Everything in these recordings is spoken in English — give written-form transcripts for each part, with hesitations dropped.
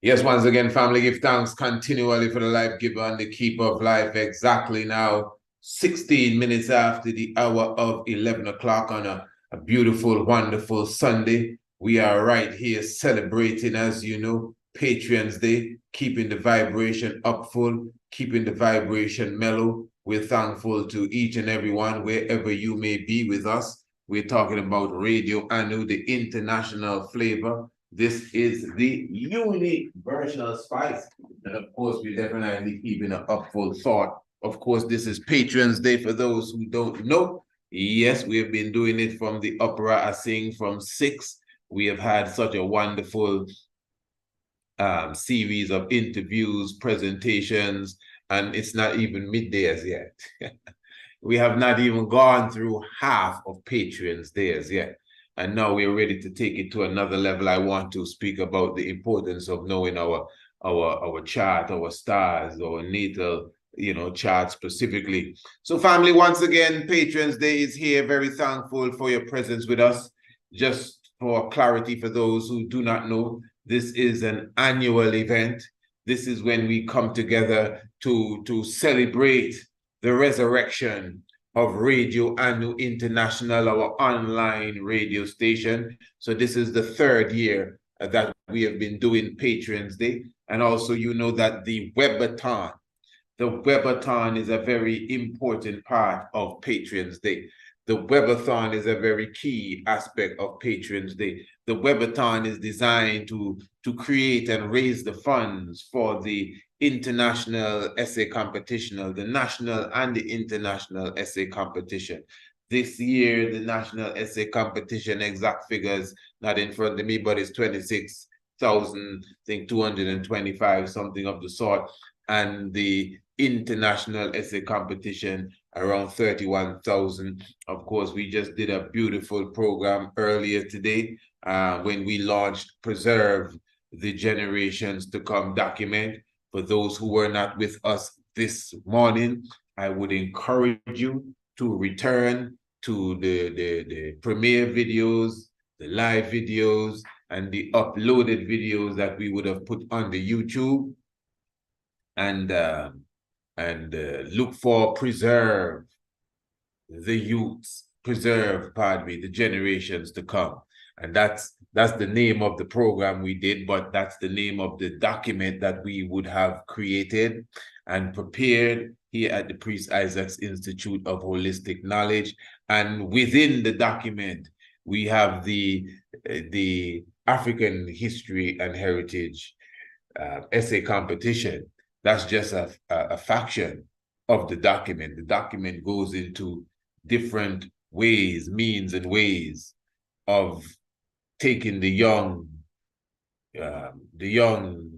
Yes, once again, family, give thanks continually for the life giver and the keeper of life. Exactly now, 16 minutes after the hour of 11 o'clock on a beautiful, wonderful Sunday. We are right here celebrating, as you know, Patreon's Day, keeping the vibration up full, keeping the vibration mellow. We're thankful to each and every one, wherever you may be with us. We're talking about Radio Anu, the international flavor. This is the universal spice. And of course, we're definitely keeping an up full thought. Of course, this is Patreon's Day for those who don't know. Yes, we have been doing it from the Opera I Sing from 6. We have had such a wonderful series of interviews, presentations, and it's not even midday as yet. We have not even gone through half of Patreon's Day as yet. And now we're ready to take it to another level. I want to speak about the importance of knowing our chart, our stars, our natal, chart specifically. So family, once again, Patreon's Day is here. Very thankful for your presence with us. Just for clarity for those who do not know, this is an annual event. This is when we come together to celebrate the resurrection of Radio Anu International, our online radio station. So this is the 3rd year that we have been doing Patreon's Day. And also, you know that the Webathon is a very important part of Patreon's Day. The Webathon is a very key aspect of Patreon's Day. The Webathon is designed to create and raise the funds for the international essay competition, the national and the international essay competition. This year, the national essay competition, exact figures not in front of me, but it's 200,000, I think 225, something of the sort. And the international essay competition around 31,000. Of course, we just did a beautiful program earlier today when we launched Preserve the Generations to Come document. For those who were not with us this morning, I would encourage you to return to the premiere videos, the live videos, and the uploaded videos that we would have put on the YouTube, and look for Preserve the Youths, Preserve, pardon me, the Generations to Come. And that's the name of the program we did, but that's the name of the document that we would have created and prepared here at the Priest Isaacs Institute of Holistic Knowledge. And within the document, we have the African History and Heritage essay competition. That's just a faction of the document. The document goes into different ways, means and ways of taking the young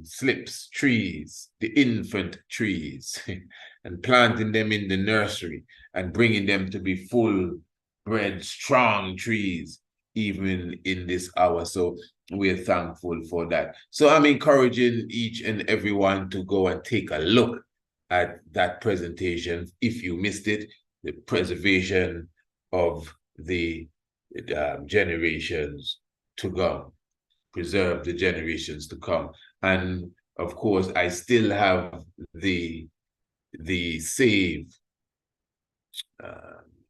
slips trees, the infant trees, and planting them in the nursery and bringing them to be full-bred, strong trees, even in this hour. So we're thankful for that. So I'm encouraging each and everyone to go and take a look at that presentation. If you missed it, the preservation of the generations to come, preserve the generations to come. And of course, I still have the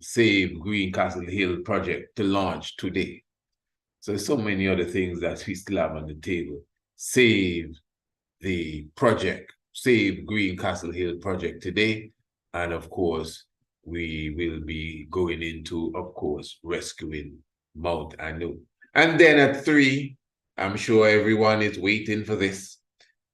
Save Greencastle Hill project to launch today. So there's so many other things that we still have on the table. Save the project, Save Greencastle Hill project today. And of course, we will be going into, of course, rescuing Mount Anu. And then at 3, I'm sure everyone is waiting for this,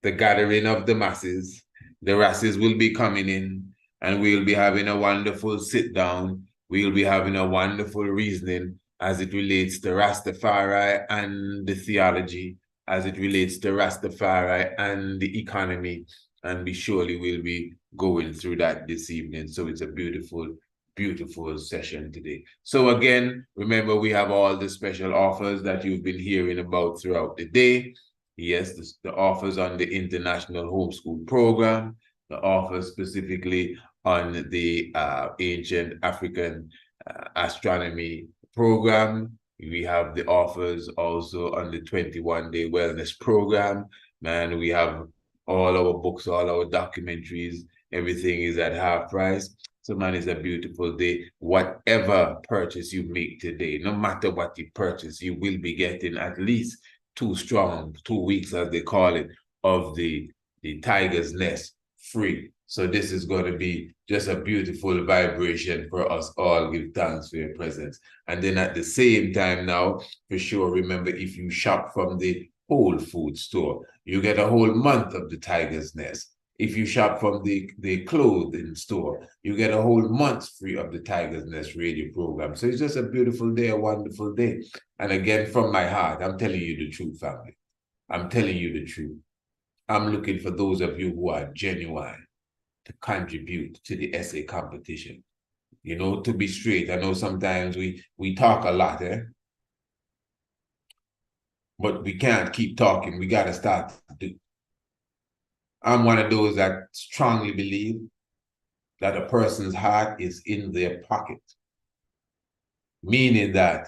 the gathering of the masses. The Rasses will be coming in, and we'll be having a wonderful sit down. We'll be having a wonderful reasoning as it relates to Rastafari and the theology, as it relates to Rastafari and the economy. And we surely will be going through that this evening. So it's a beautiful, beautiful session today. So again, remember, we have all the special offers that you've been hearing about throughout the day. Yes, the offers on the International Homeschool Program, the offers specifically on the Ancient African Astronomy Program. We have the offers also on the 21-day wellness program. Man, we have all our books, all our documentaries, everything is at half price. So man, it's a beautiful day. Whatever purchase you make today, no matter what you purchase, you will be getting at least 2 weeks, as they call it, of the Tiger's Nest free. So this is going to be just a beautiful vibration for us all. Give thanks for your presence. And then at the same time now, for sure, remember, if you shop from the Whole Food store, you get a whole month of the Tiger's Nest. If you shop from the clothing store, you get a whole month free of the Tiger's Nest radio program. So it's just a beautiful day, a wonderful day. And again, from my heart, I'm telling you the truth, family. I'm telling you the truth. I'm looking for those of you who are genuine to contribute to the essay competition. You know, to be straight, I know sometimes we talk a lot, but we can't keep talking. We got to start to do. I'm one of those that strongly believe that a person's heart is in their pocket, meaning that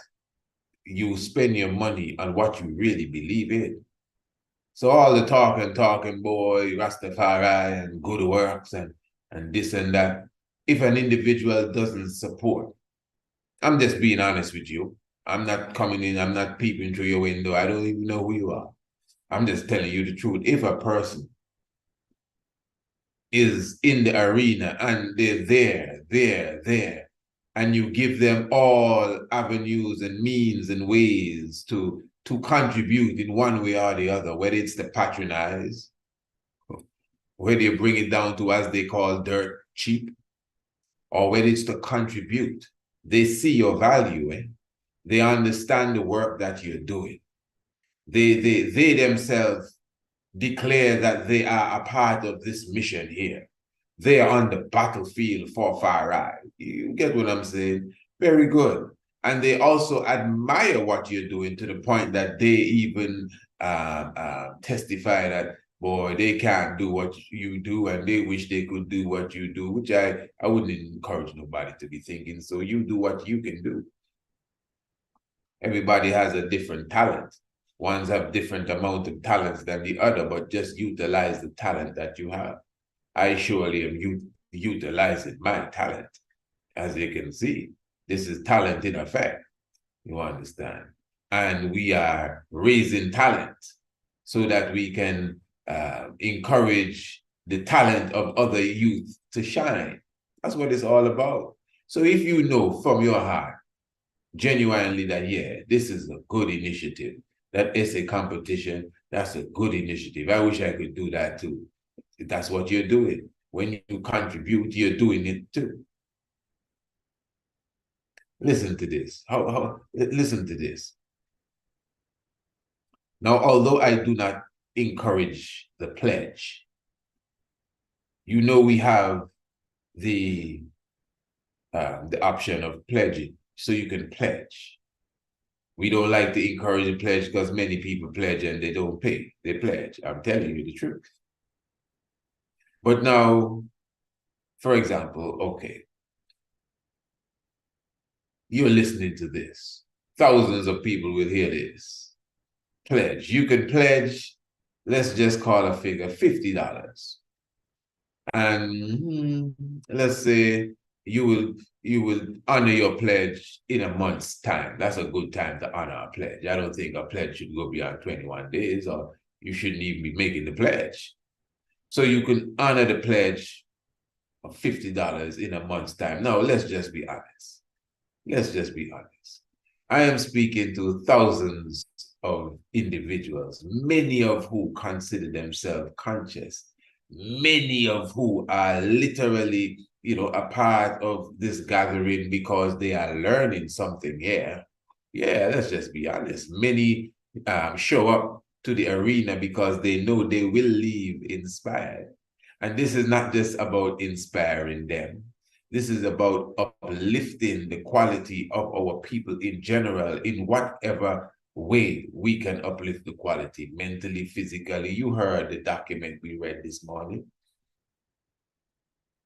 you spend your money on what you really believe in. So all the talking, boy, Rastafari and good works and this and that, if an individual doesn't support, I'm just being honest with you. I'm not coming in, I'm not peeping through your window. I don't even know who you are. I'm just telling you the truth. If a person is in the arena and they're there, and you give them all avenues and means and ways to contribute in one way or the other, whether it's to patronize, whether you bring it down to, as they call, dirt cheap, or whether it's to contribute, they see your value, They understand the work that you're doing. They themselves declare that they are a part of this mission here. They are on the battlefield for Far Right. You get what I'm saying? Very good. And they also admire what you're doing to the point that they even testify that, boy, they can't do what you do and they wish they could do what you do, which I wouldn't encourage nobody to be thinking. So you do what you can do. Everybody has a different talent. Ones have different amount of talents than the other, but just utilize the talent that you have. I surely am utilizing my talent. As you can see, this is talent in effect. You understand? And we are raising talent so that we can encourage the talent of other youth to shine. That's what it's all about. So if you know from your heart, genuinely that, yeah, this is a good initiative, that essay competition, that's a good initiative. I wish I could do that too. That's what you're doing. When you contribute, you're doing it too. Listen to this. Listen to this. Now, although I do not encourage the pledge, you know we have the option of pledging, so you can pledge. We don't like to encourage the pledge because many people pledge and they don't pay. They pledge. I'm telling you the truth. But now, for example, okay, you're listening to this. Thousands of people will hear this. Pledge. You can pledge, let's just call a figure, $50. And let's say you will honor your pledge in a month's time. That's a good time to honor a pledge. I don't think a pledge should go beyond 21 days, or you shouldn't even be making the pledge. So you can honor the pledge of $50 in a month's time. Now, let's just be honest. Let's just be honest. I am speaking to thousands of individuals, many of who consider themselves conscious, many of who are literally, a part of this gathering because they are learning something here. Yeah, let's just be honest. Many show up to the arena because they know they will leave inspired. And this is not just about inspiring them. This is about uplifting the quality of our people in general, in whatever way we can uplift the quality, mentally, physically. You heard the document we read this morning.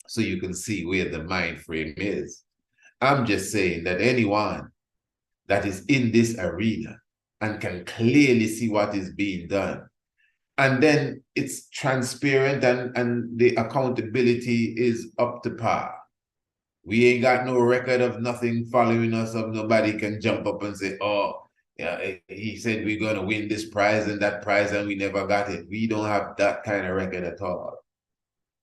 So you can see where the mind frame is. I'm just saying that anyone that is in this arena and can clearly see what is being done, and then it's transparent and the accountability is up to par. We ain't got no record of nothing following us, of nobody can jump up and say, oh, yeah, he said we're going to win this prize and that prize and we never got it. We don't have that kind of record at all.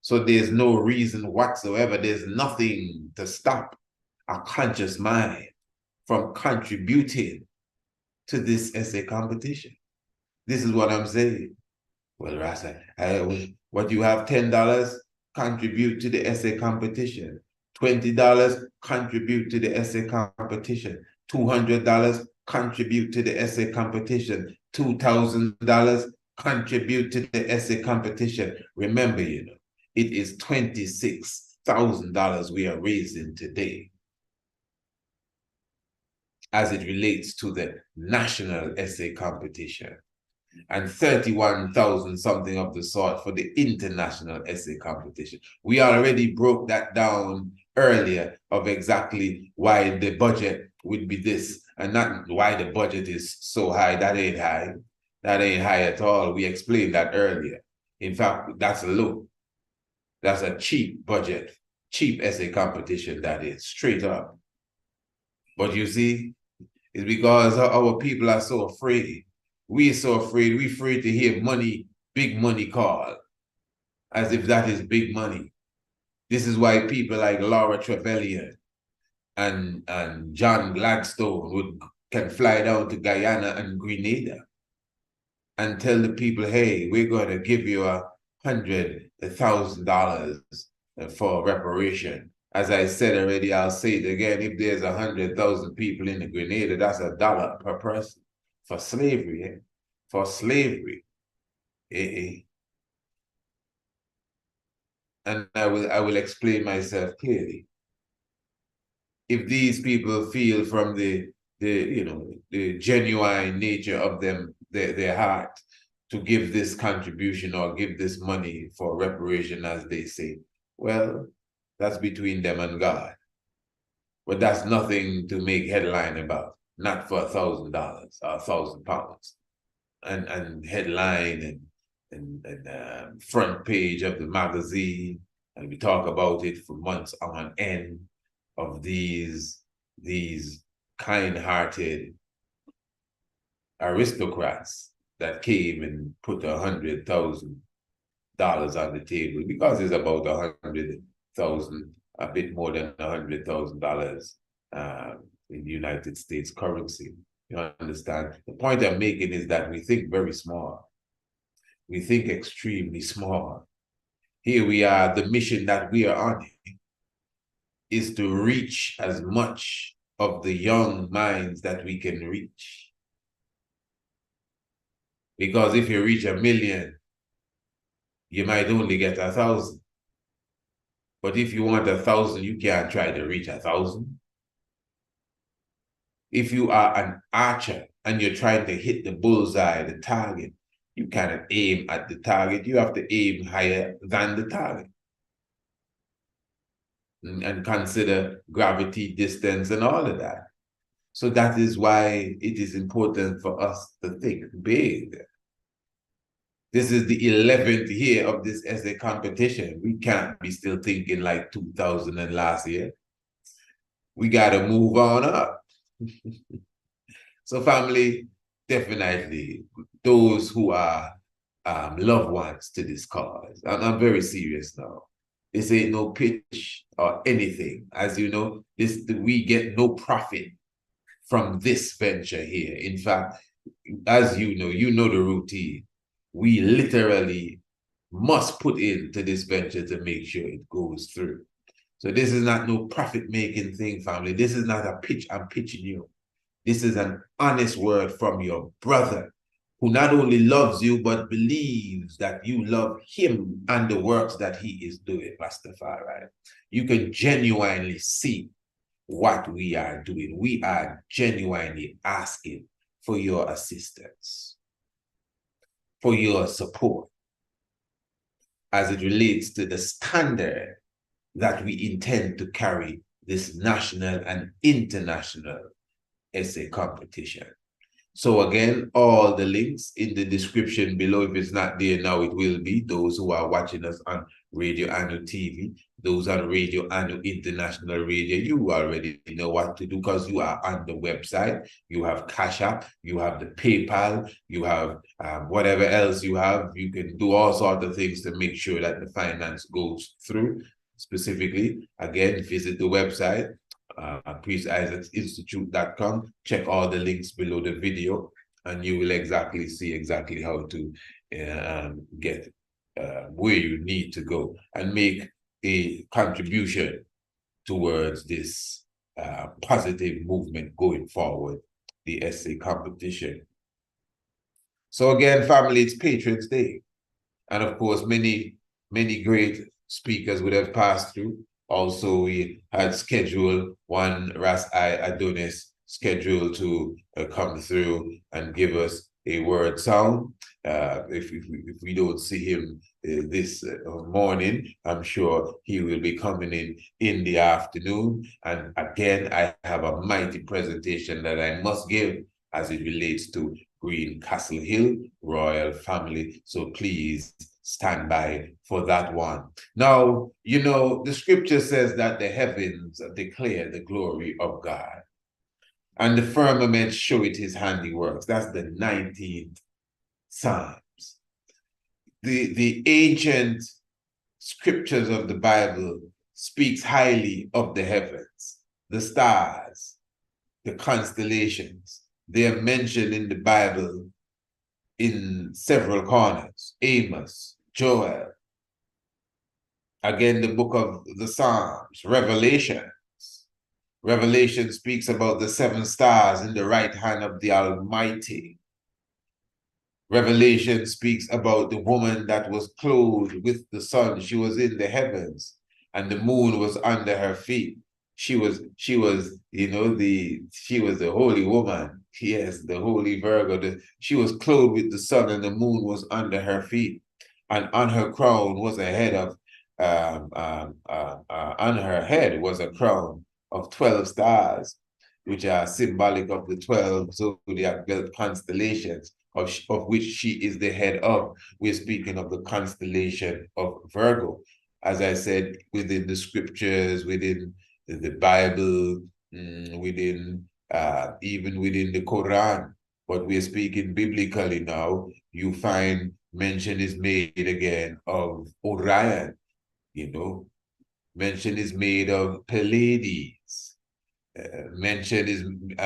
So there's no reason whatsoever. There's nothing to stop a conscious mind from contributing to this essay competition. This is what I'm saying. Well, Rasa, what you have, $10, contribute to the essay competition. $20, contribute to the essay competition. $200, contribute to the essay competition. $2,000, contribute to the essay competition. Remember, it is $26,000 we are raising today as it relates to the national essay competition, and 31,000 something of the sort for the international essay competition. We already broke that down earlier of exactly why the budget would be this and not why the budget is so high. That ain't high. That ain't high at all. We explained that earlier. In fact, that's low. That's a cheap budget, cheap essay competition, that is, straight up. But you see, it's because our people are so afraid. We're so afraid. We're afraid to hear money, big money called, as if that is big money. This is why people like Laura Trevelyan and John Gladstone can fly down to Guyana and Grenada and tell the people, hey, we're going to give you $100,000 for reparation. As I said already, I'll say it again. If there's 100,000 people in the Grenada, that's $1 per person for slavery. for slavery. And I will explain myself clearly. If these people feel from the genuine nature of their heart to give this contribution or give this money for reparation, as they say, well, that's between them and God. But that's nothing to make headline about, not for $1,000 or £1,000. And headline and front page of the magazine, and we talk about it for months on end, of these kind-hearted aristocrats that came and put $100,000 on the table, because it's about 100,000, a bit more than $100,000 in United States currency. You understand? The point I'm making is that we think very small. We think extremely small. Here we are, the mission that we are on is to reach as much of the young minds that we can reach. Because if you reach 1 million, you might only get 1,000. But if you want 1,000, you can't try to reach 1,000. If you are an archer and you're trying to hit the bullseye, the target, you cannot aim at the target. You have to aim higher than the target. And consider gravity, distance, and all of that. So that is why it is important for us to think big. This is the 11th year of this essay competition. We can't be still thinking like 2000 and last year. We got to move on up. So family, definitely those who are loved ones to this cause. I'm very serious now. This ain't no pitch or anything. As you know, we get no profit from this venture here. In fact, as you know the routine. We literally must put into this venture to make sure it goes through. So this is not no profit-making thing, family. This is not a pitch I'm pitching you. This is an honest word from your brother, who not only loves you, but believes that you love him and the works that he is doing, Rastafari. You can genuinely see what we are doing. We are genuinely asking for your assistance, for your support, as it relates to the standard that we intend to carry this national and international essay competition. So again, all the links in the description below. If it's not there now, it will be. Those who are watching us on Radio Anu TV, those on Radio Anu International Radio, you already know what to do, because you are on the website. You have Cash App, you have the PayPal, you have whatever else you have. You can do all sorts of things to make sure that the finance goes through. Specifically, again, visit the website, PriestIsaacsInstitute.com. Check all the links below the video, and you will see how to get where you need to go and make a contribution towards this positive movement going forward, the essay competition. So again, family, it's Patriots Day. And of course, many great speakers would have passed through. Also, we had scheduled one Ras I Adonis scheduled to come through and give us a word sound. If we don't see him this morning, I'm sure he will be coming in the afternoon. And again, I have a mighty presentation that I must give as it relates to Greencastle Hill royal family. So please stand by for that one. Now, you know, the scripture says that the heavens declare the glory of God, and the firmament showeth his handiworks. That's the 19th Psalms. The ancient scriptures of the Bible speaks highly of the heavens, the stars, the constellations. They are mentioned in the Bible in several corners. Amos, Joel, again, the book of the Psalms, Revelation. Revelation speaks about the 7 stars in the right hand of the Almighty. Revelation speaks about the woman that was clothed with the sun. She was in the heavens, and the moon was under her feet. She was, she was the holy woman. Yes, the holy Virgo. She was clothed with the sun, and the moon was under her feet. And on her crown was a head of, on her head was a crown of 12 stars, which are symbolic of the 12 zodiac belt constellations, of which she is the head of. We're speaking of the constellation of Virgo. As I said, within the scriptures, within the Bible, within even within the Quran, but we're speaking biblically now, you find mention is made again of Orion, mention is made of Pleiades, mention is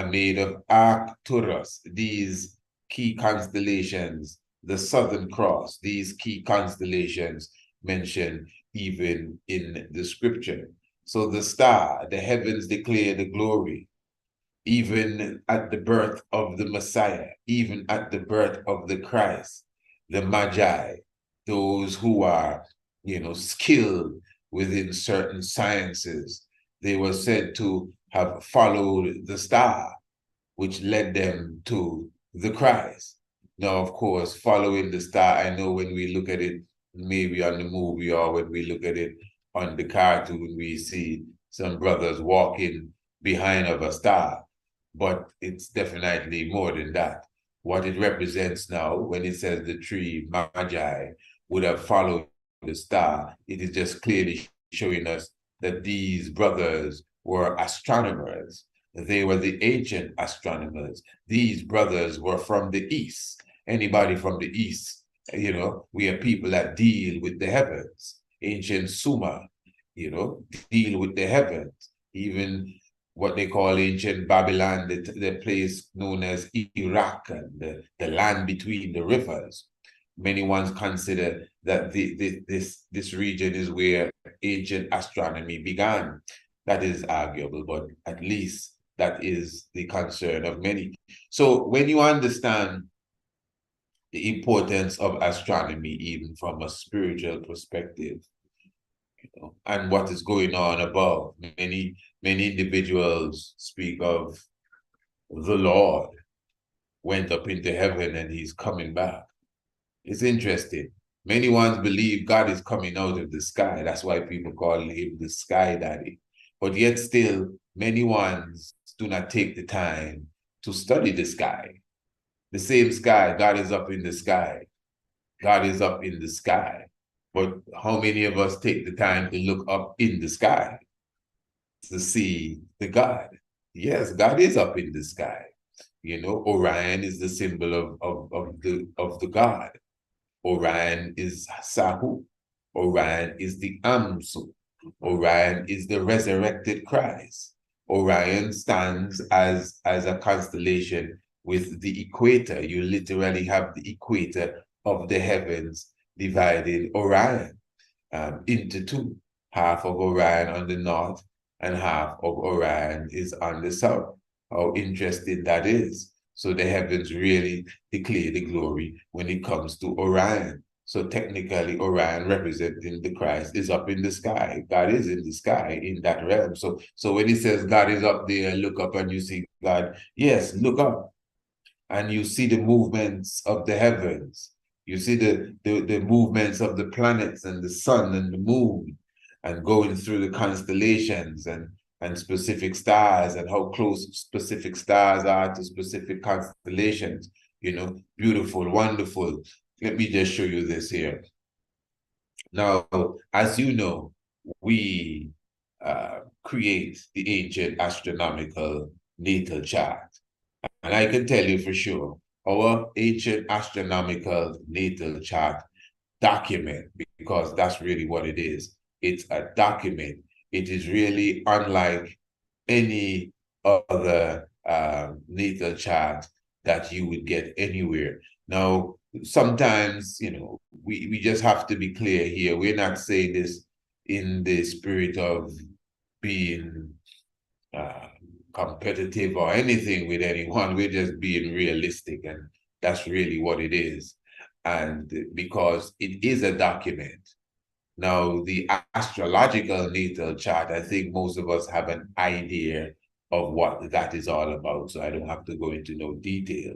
made of Arcturus, these key constellations, the Southern Cross, these key constellations mentioned even in the scripture. So the star, the heavens declare the glory, even at the birth of the Messiah, even at the birth of the Christ, the Magi, those who are, skilled within certain sciences, they were said to have followed the star, which led them to the Christ. Now, of course, following the star, I know when we look at it, maybe on the movie or when we look at it on the cartoon, we see some brothers walking behind of a star, but it's definitely more than that. What it represents now, when it says the three Magi would have followed the star, it is just clearly showing us that these brothers were astronomers. They were the ancient astronomers. These brothers were from the East. Anybody from the East, we are people that deal with the heavens. Ancient Sumer, deal with the heavens. Even what they call ancient Babylon, the place known as Iraq, and the land between the rivers. Many ones consider that this region is where ancient astronomy began. That is arguable, but at least that is the concern of many. So when you understand the importance of astronomy, even from a spiritual perspective, and what is going on above, many individuals speak of the Lord went up into heaven and he's coming back. It's interesting. Many ones believe God is coming out of the sky. That's why people call him the sky daddy. But yet still, many ones do not take the time to study the sky. The same sky, God is up in the sky. God is up in the sky. But how many of us take the time to look up in the sky to see the God? Yes, God is up in the sky. Orion is the symbol of the God. Orion is Sahu. Orion is the Amsu. Orion is the resurrected Christ. Orion stands as a constellation with the equator. You literally have the equator of the heavens divided Orion into two. Half of Orion on the north and half of Orion is on the south. How interesting that is. So the heavens really declare the glory when it comes to Orion. So technically, Orion representing the Christ is up in the sky. God is in the sky in that realm. So when he says God is up there, look up and you see God. Yes, look up and you see the movements of the heavens. You see the movements of the planets and the sun and the moon, and going through the constellations and specific stars, and how close specific stars are to specific constellations. Beautiful, wonderful. Let me just show you this here. Now, as you know, we create the ancient astronomical natal chart. And I can tell you for sure, our ancient astronomical natal chart document, because that's really what it is. It's a document. It is really unlike any other natal chart that you would get anywhere. Now, sometimes, we just have to be clear here. We're not saying this in the spirit of being competitive or anything with anyone. We're just being realistic and That's really what it is. And because it is a document. Now, the astrological natal chart, I think most of us have an idea of what that is all about, so I don't have to go into no detail.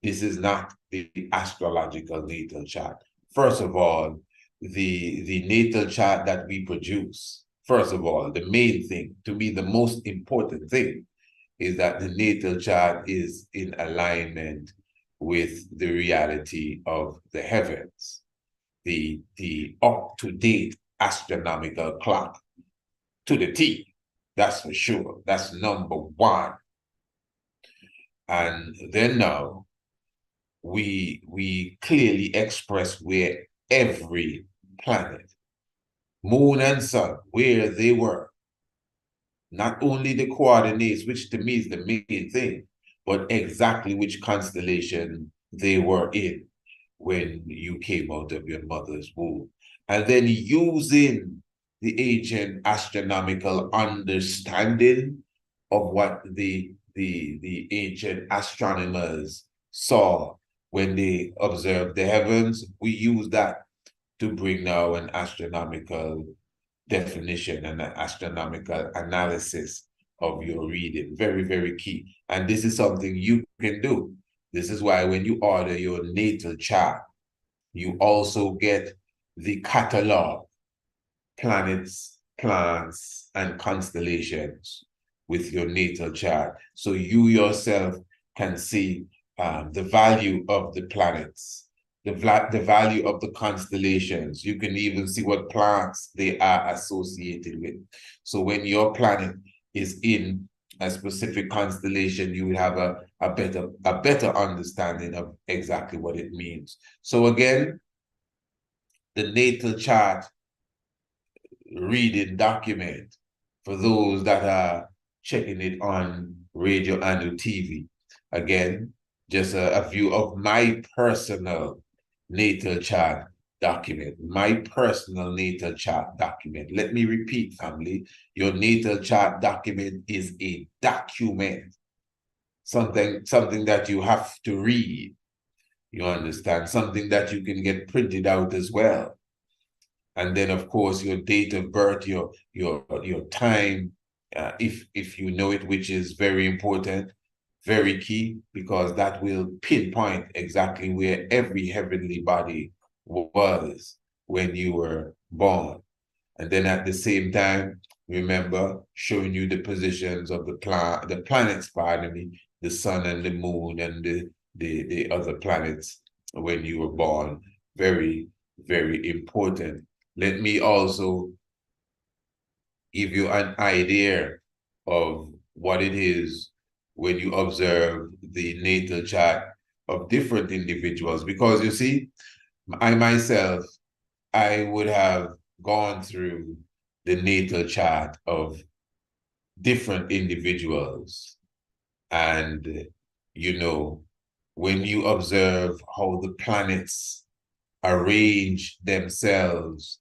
This is not the astrological natal chart. First of all, the natal chart that we produce, first of all, the main thing, to me, the most important thing, is that the natal chart is in alignment with the reality of the heavens, the up-to-date astronomical clock to the T. That's for sure. That's number one. And then now we clearly express where every planet, moon and sun, where they were. Not only the coordinates, which to me is the main thing, but exactly which constellation they were in when you came out of your mother's womb. And then using the ancient astronomical understanding of what the ancient astronomers saw when they observed the heavens, we use that to bring now an astronomical definition and an astronomical analysis of your reading. Very, very key. And this is something you can do. This is why when you order your natal chart, you also get the catalog, planets, plants, and constellations with your natal chart. So you yourself can see the value of the planets, the value of the constellations. You can even see what plants they are associated with. So when your planet is in a specific constellation, you will have a better understanding of exactly what it means. So again, the natal chart reading document for those that are checking it on radio and TV. Again, just a view of my personal natal chart document, my personal natal chart document. Let me repeat, family, your natal chart document is a document, something that you have to read. You understand? Something that you can get printed out as well. And then, of course, your date of birth, your time, if you know it, which is very important, very key, because that will pinpoint exactly where every heavenly body was when you were born. And then at the same time, remember, showing you the positions of the planets, pardon me, the sun and the moon and the other planets when you were born. Very, very important. Let me also give you an idea of what it is when you observe the natal chart of different individuals. Because you see, I myself, I would have gone through the natal chart of different individuals. And, you know, when you observe how the planets arrange themselves